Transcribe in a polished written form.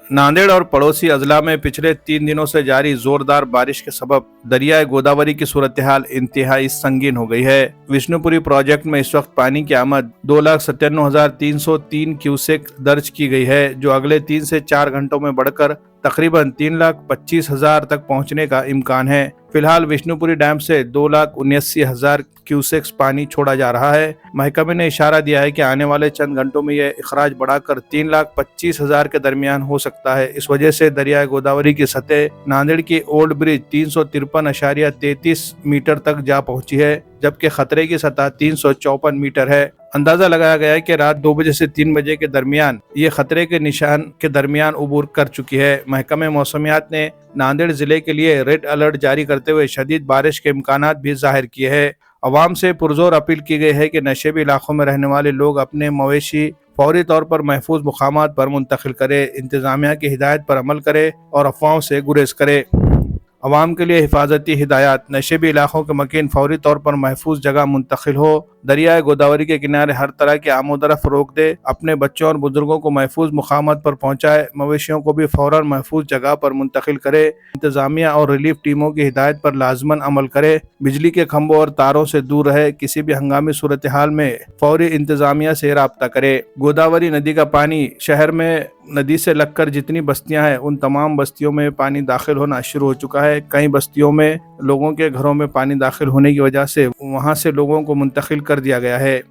नांदेड़ और पड़ोसी अजला में पिछले 3 दिनों से जारी जोरदार बारिश के सबब दरियाए गोदावरी की सूरत हाल इंतहाई संगीन हो गई है। विष्णुपुरी प्रोजेक्ट में इस वक्त पानी की आमद 2,97,303 क्यूसेक दर्ज की गई है, जो अगले 3 से 4 घंटों में बढ़कर तकरीबन 3,25,000 तक पहुंचने का इम्कान है। फिलहाल विष्णुपुरी डैम से 2,79,000 क्यूसेक्स पानी छोड़ा जा रहा है। महकमे ने इशारा दिया है कि आने वाले चंद घंटों में यह इखराज बढ़ाकर 3,25,000 के दरमियान हो सकता है। इस वजह से दरियाए गोदावरी की सतह नांदेड़ की ओल्ड ब्रिज 353.33 मीटर तक जा पहुंची है, जबकि खतरे की सतह 354 मीटर है। अंदाजा लगाया गया है कि रात 2 बजे से 3 बजे के दरमियान ये खतरे के निशान के दरमियान उबूर कर चुकी है। महकमे मौसमियात ने नांदेड़ जिले के लिए रेड अलर्ट जारी करते हुए शदीद बारिश के इम्कानात भी जाहिर किए हैं। अवाम से पुरजोर अपील की गई है कि नशेबी इलाकों में रहने वाले लोग अपने मवेशी फौरी तौर पर महफूज मुकामात पर मुंतकिल करे, इंतजामिया की हिदायत पर अमल करे और अफवाहों से गुरेज करे। अवाम के लिए हिफाजती हिदायत: नशेबी इलाकों के मकीन फौरी तौर पर महफूज जगह मुंतकिल हो, दरियाए गोदावरी के किनारे हर तरह की आमोदरफ रोक दे, अपने बच्चों और बुजुर्गों को महफूज मुकामात पर पहुंचाए, मवेशियों को भी फौरन महफूज जगह पर मुंतकिल करे, इंतजामिया और रिलीफ टीमों की हिदायत पर लाजमन अमल करे, बिजली के खंभों और तारों से दूर रहे, किसी भी हंगामी सूरत हाल में फौरी इंतजामिया से राब्ता करे। गोदावरी नदी का पानी शहर में नदी से लगकर जितनी बस्तियां हैं उन तमाम बस्तियों में पानी दाखिल होना शुरू हो चुका है। कई बस्तियों में लोगों के घरों में पानी दाखिल होने की वजह से वहां से लोगों को मुंतकिल कर दिया गया है।